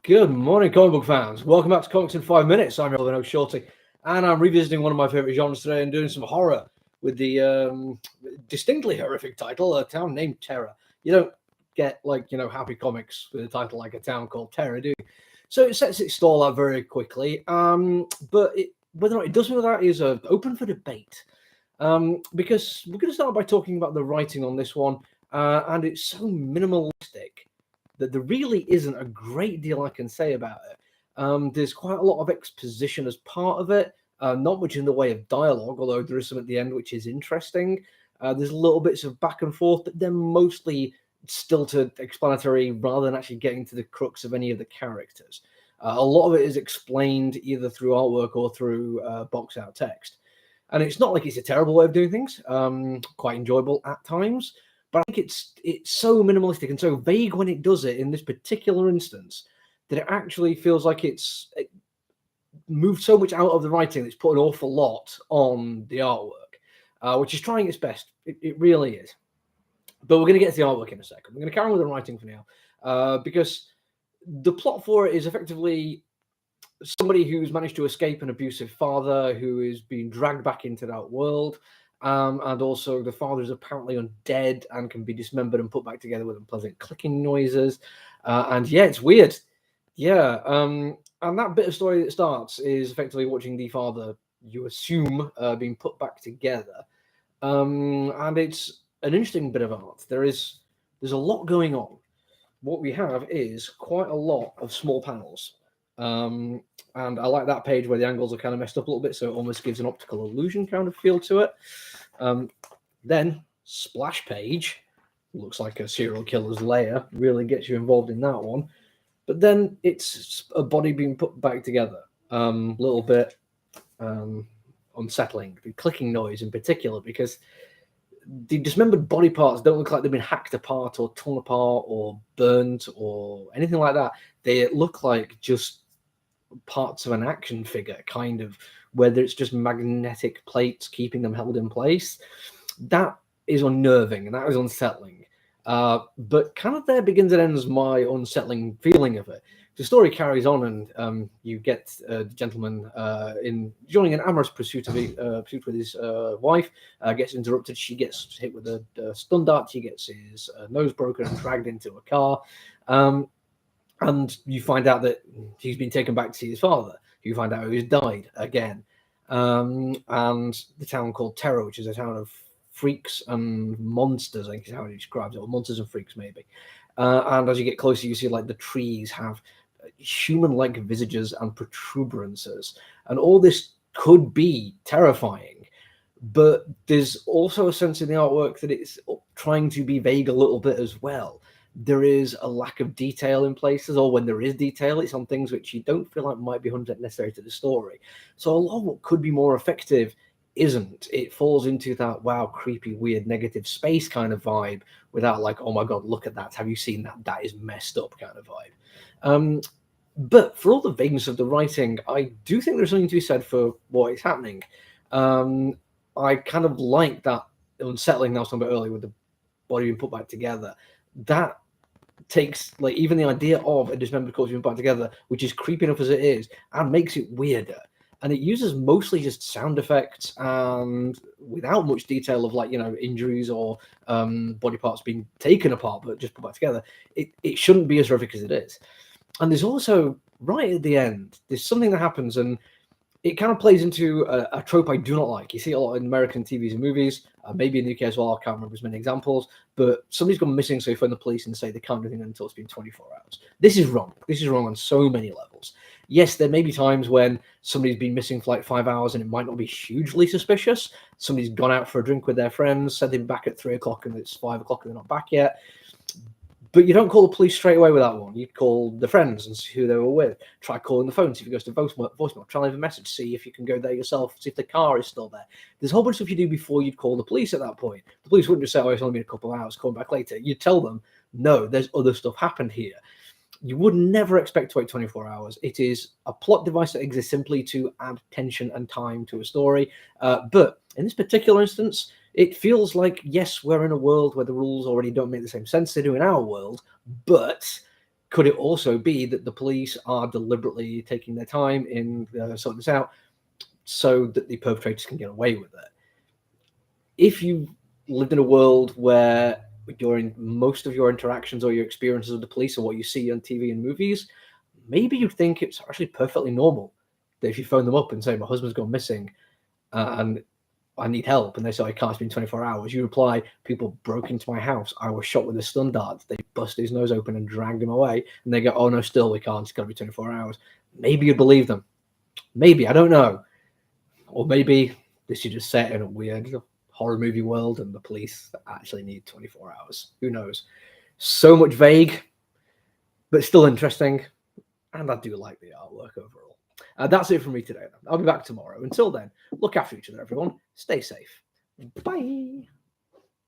Good morning, comic book fans. Welcome back to Comics in 5 Minutes. I'm your host, Shorty, and I'm revisiting one of my favorite genres today and doing some horror with the distinctly horrific title, A Town Named Terror. You don't get, Happy Comics with a title like A Town Called Terror, do you? So it sets its stall out very quickly, but whether or not it does with that is open for debate. Because we're going to start by talking about the writing on this one, and it's so minimalistic that there really isn't a great deal I can say about it. There's quite a lot of exposition as part of it, not much in the way of dialogue, although there is some at the end which is interesting. There's little bits of back and forth, but they're mostly stilted, explanatory, rather than actually getting to the crux of any of the characters. A lot of it is explained either through artwork or through box out text. And it's not like it's a terrible way of doing things, quite enjoyable at times. But I think it's so minimalistic and so vague when it does it in this particular instance that it actually feels like it moved so much out of the writing that it's put an awful lot on the artwork, which is trying its best. It really is. But we're going to get to the artwork in a second. We're going to carry on with the writing for now, because the plot for it is effectively somebody who's managed to escape an abusive father who is being dragged back into that world. And also the father is apparently undead and can be dismembered and put back together with unpleasant clicking noises. And yeah, it's weird. Yeah. And that bit of story that starts is effectively watching the father, you assume, being put back together. And it's an interesting bit of art. There's a lot going on. What we have is quite a lot of small panels. And I like that page where the angles are kind of messed up a little bit, so it almost gives an optical illusion kind of feel to it. Then splash page looks like a serial killer's lair, really gets you involved in that one. But then it's a body being put back together, a little bit unsettling. The clicking noise in particular, because the dismembered body parts don't look like they've been hacked apart or torn apart or burnt or anything like that. They look like just parts of an action figure, kind of, whether it's just magnetic plates keeping them held in place. That is unnerving and that is unsettling. But kind of there begins and ends my unsettling feeling of it. The story carries on, and you get the gentleman in joining an amorous pursuit with his wife. Gets interrupted. She gets hit with a stun dart. He gets his nose broken and dragged into a car. And you find out that he's been taken back to see his father. You find out he's died again. And the town called Terror, which is a town of freaks and monsters, I think is how he describes it, or monsters and freaks maybe. And as you get closer, you see like the trees have human-like visages and protuberances. And all this could be terrifying. But there's also a sense in the artwork that it's trying to be vague a little bit as well. There is a lack of detail in places, or when there is detail, it's on things which you don't feel like might be 100% necessary to the story. So a lot of what could be more effective isn't. It falls into that, wow, creepy, weird, negative space kind of vibe without like, oh my God, look at that. Have you seen that? That is messed up kind of vibe. But for all the vagueness of the writing, I do think there's something to be said for what is happening. I kind of like that unsettling that I was talking about earlier with the body being put back together. That takes like even the idea of a dismembered corpse being put together, which is creepy enough as it is, and makes it weirder. And it uses mostly just sound effects and without much detail of like, injuries or body parts being taken apart, but just put back together. It shouldn't be as horrific as it is. And there's also, right at the end, there's something that happens, and it kind of plays into a trope I do not like. You see it a lot in American TVs and movies, maybe in the UK as well. I can't remember as many examples, but somebody's gone missing, so you phone the police and say they can't do anything until it's been 24 hours. This is wrong. This is wrong on so many levels. Yes, there may be times when somebody's been missing for like 5 hours and it might not be hugely suspicious. Somebody's gone out for a drink with their friends, said they've been back at 3 o'clock and it's 5 o'clock and they're not back yet. But you don't call the police straight away with that one. You'd call the friends and see who they were with. Try calling the phone, see if it goes to voicemail. Try leave a message, see if you can go there yourself, see if the car is still there. There's a whole bunch of stuff you do before you'd call the police at that point. The police wouldn't just say, oh, it's only been a couple of hours, call back later. You'd tell them, no, there's other stuff happened here. You would never expect to wait 24 hours. It is a plot device that exists simply to add tension and time to a story. But in this particular instance, it feels like, yes, we're in a world where the rules already don't make the same sense they do in our world, but Could it also be that the police are deliberately taking their time in sorting this out so that the perpetrators can get away with it? If you lived in a world where during most of your interactions or your experiences with the police or what you see on TV and movies, maybe you'd think it's actually perfectly normal that if you phone them up and say, my husband's gone missing and I need help, and they say, I can't spend 24 hours, you reply, people broke into my house, I was shot with a stun dart, they busted his nose open and dragged him away, and they go, oh no, still we can't, it's got to be 24 hours. Maybe you'd believe them. Maybe, I don't know. Or maybe this is just set in a weird horror movie world and the police actually need 24 hours. Who knows? So much vague, but still interesting. And I do like the artwork overall. That's it from me today. I'll be back tomorrow. Until then, look after each other, everyone. Stay safe. Bye.